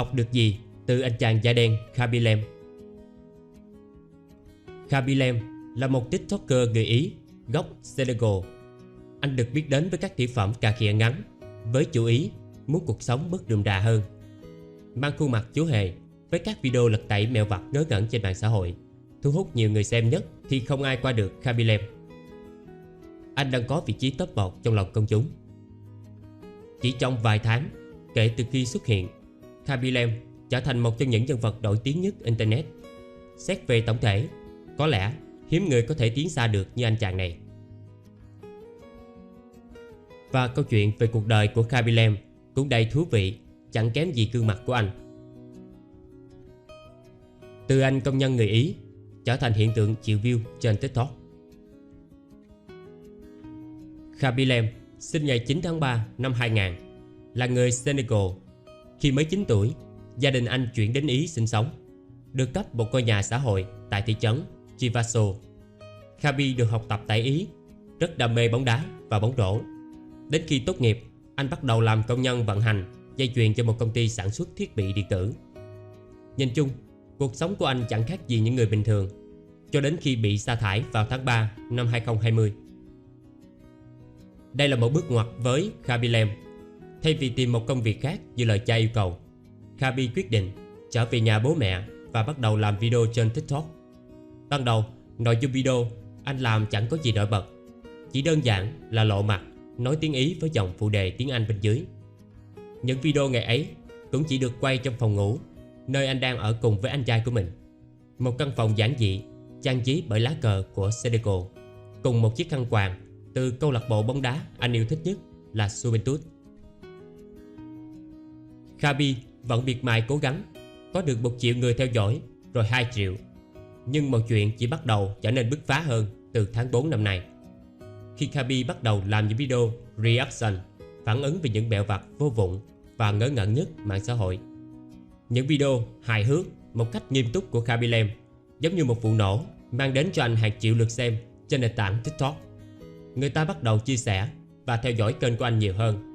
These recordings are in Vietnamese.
Học được gì từ anh chàng da đen Khaby Lame? Khaby Lame là một TikToker người Ý gốc Senegal. Anh được biết đến với các tiểu phẩm cà khịa ngắn với chủ ý muốn cuộc sống bớt rườm rà hơn. Mang khuôn mặt chú hề với các video lật tẩy mẹo vặt ngớ ngẩn trên mạng xã hội, thu hút nhiều người xem nhất thì không ai qua được Khaby Lame. Anh đang có vị trí top 1 trong lòng công chúng. Chỉ trong vài tháng kể từ khi xuất hiện, Khaby Lame trở thành một trong những nhân vật nổi tiếng nhất Internet. Xét về tổng thể, có lẽ hiếm người có thể tiến xa được như anh chàng này. Và câu chuyện về cuộc đời của Khaby Lame cũng đầy thú vị, chẳng kém gì gương mặt của anh. Từ anh công nhân người Ý trở thành hiện tượng triệu view trên TikTok. Khaby Lame sinh ngày 9 tháng 3 năm 2000, là người Senegal. Khi mới 9 tuổi, gia đình anh chuyển đến Ý sinh sống, được cấp một ngôi nhà xã hội tại thị trấn Chivasso. Khaby được học tập tại Ý, rất đam mê bóng đá và bóng rổ. Đến khi tốt nghiệp, anh bắt đầu làm công nhân vận hành dây chuyền cho một công ty sản xuất thiết bị điện tử. Nhìn chung, cuộc sống của anh chẳng khác gì những người bình thường, cho đến khi bị sa thải vào tháng 3 năm 2020. Đây là một bước ngoặt với Khaby Lame. Thay vì tìm một công việc khác như lời cha yêu cầu, Khaby quyết định trở về nhà bố mẹ và bắt đầu làm video trên TikTok. Ban đầu, nội dung video anh làm chẳng có gì nổi bật, chỉ đơn giản là lộ mặt, nói tiếng Ý với dòng phụ đề tiếng Anh bên dưới. Những video ngày ấy cũng chỉ được quay trong phòng ngủ, nơi anh đang ở cùng với anh trai của mình. Một căn phòng giản dị, trang trí bởi lá cờ của Senegal, cùng một chiếc khăn quàng từ câu lạc bộ bóng đá anh yêu thích nhất là Juventus. Khaby vẫn miệt mài cố gắng, có được 1 triệu người theo dõi, rồi 2 triệu. Nhưng mọi chuyện chỉ bắt đầu trở nên bứt phá hơn từ tháng 4 năm nay, khi Khaby bắt đầu làm những video reaction, phản ứng về những mẹo vặt vô vụng và ngớ ngẩn nhất mạng xã hội. Những video hài hước một cách nghiêm túc của Khaby Lame giống như một vụ nổ, mang đến cho anh hàng triệu lượt xem trên nền tảng TikTok. Người ta bắt đầu chia sẻ và theo dõi kênh của anh nhiều hơn.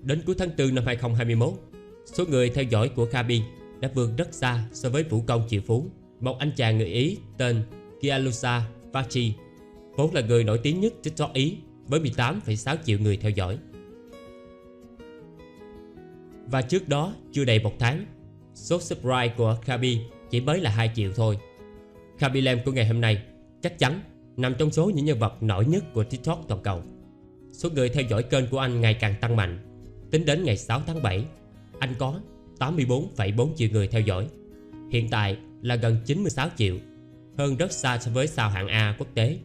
Đến cuối tháng 4 năm 2021, số người theo dõi của Khaby đã vượt rất xa so với Vũ Công triệu phú, một anh chàng người Ý tên Gianluca Facci, vốn là người nổi tiếng nhất TikTok Ý với 18,6 triệu người theo dõi. Và trước đó chưa đầy 1 tháng, số subscribe của Khaby chỉ mới là 2 triệu thôi. Khaby Lame của ngày hôm nay chắc chắn nằm trong số những nhân vật nổi nhất của TikTok toàn cầu. Số người theo dõi kênh của anh ngày càng tăng mạnh. Tính đến ngày 6 tháng 7, anh có 84,4 triệu người theo dõi. Hiện tại là gần 96 triệu, hơn rất xa so với sao hạng A quốc tế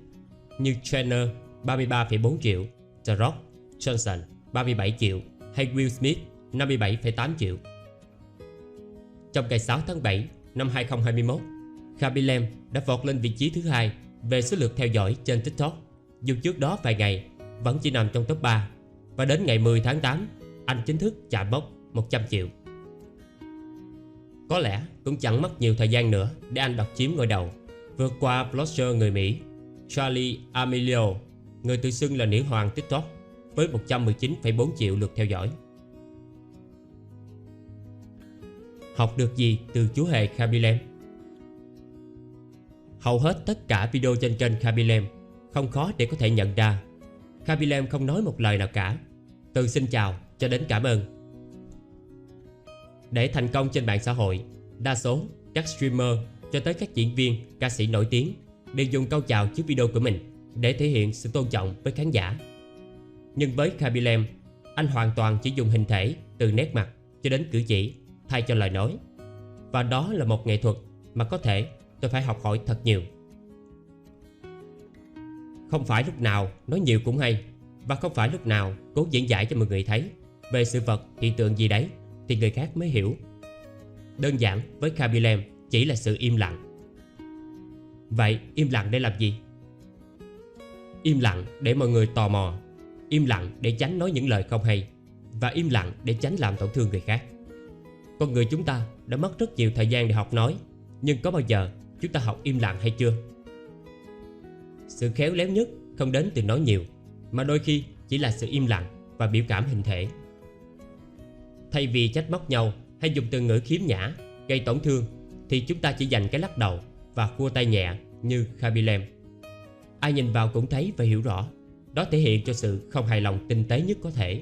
như Jenner 33,4 triệu, The Rock Johnson 37 triệu hay Will Smith 57,8 triệu. Trong ngày 6 tháng 7 năm 2021, Khaby Lame đã vọt lên vị trí thứ 2 về số lượt theo dõi trên TikTok, dù trước đó vài ngày vẫn chỉ nằm trong top 3. Và đến ngày 10 tháng 8, anh chính thức chạm mốc 100 triệu. Có lẽ cũng chẳng mất nhiều thời gian nữa để anh độc chiếm ngôi đầu, vượt qua blogger người Mỹ Charli D'Amelio, người tự xưng là nữ hoàng TikTok, với 119,4 triệu lượt theo dõi. Học được gì từ chú hề Khaby Lame? Hầu hết tất cả video trên kênh Khaby Lame không khó để có thể nhận ra. Khaby Lame không nói một lời nào cả, từ xin chào cho đến cảm ơn. Để thành công trên mạng xã hội, đa số các streamer cho tới các diễn viên, ca sĩ nổi tiếng đều dùng câu chào trước video của mình để thể hiện sự tôn trọng với khán giả. Nhưng với Khaby Lame, anh hoàn toàn chỉ dùng hình thể từ nét mặt cho đến cử chỉ thay cho lời nói. Và đó là một nghệ thuật mà có thể tôi phải học hỏi thật nhiều. Không phải lúc nào nói nhiều cũng hay, và không phải lúc nào cố diễn giải cho mọi người thấy về sự vật, hiện tượng gì đấy thì người khác mới hiểu. Đơn giản với Khaby Lame chỉ là sự im lặng. Vậy im lặng để làm gì? Im lặng để mọi người tò mò, im lặng để tránh nói những lời không hay, và im lặng để tránh làm tổn thương người khác. Con người chúng ta đã mất rất nhiều thời gian để học nói, nhưng có bao giờ chúng ta học im lặng hay chưa? Sự khéo léo nhất không đến từ nói nhiều, mà đôi khi chỉ là sự im lặng và biểu cảm hình thể. Thay vì trách móc nhau hay dùng từ ngữ khiếm nhã, gây tổn thương thì chúng ta chỉ dành cái lắc đầu và khua tay nhẹ như Khaby Lame. Ai nhìn vào cũng thấy và hiểu rõ, đó thể hiện cho sự không hài lòng tinh tế nhất có thể.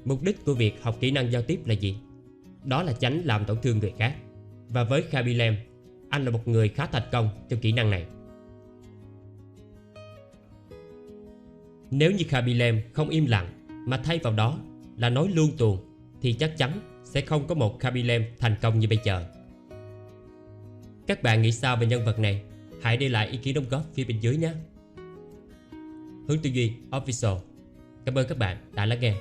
Mục đích của việc học kỹ năng giao tiếp là gì? Đó là tránh làm tổn thương người khác. Và với Khaby Lame, anh là một người khá thành công trong kỹ năng này. Nếu như Khaby Lame không im lặng mà thay vào đó là nói luôn tuồng thì chắc chắn sẽ không có một Khaby Lame thành công như bây giờ. Các bạn nghĩ sao về nhân vật này? Hãy để lại ý kiến đóng góp phía bên dưới nhé. Hướng Tư Duy Official. Cảm ơn các bạn đã lắng nghe.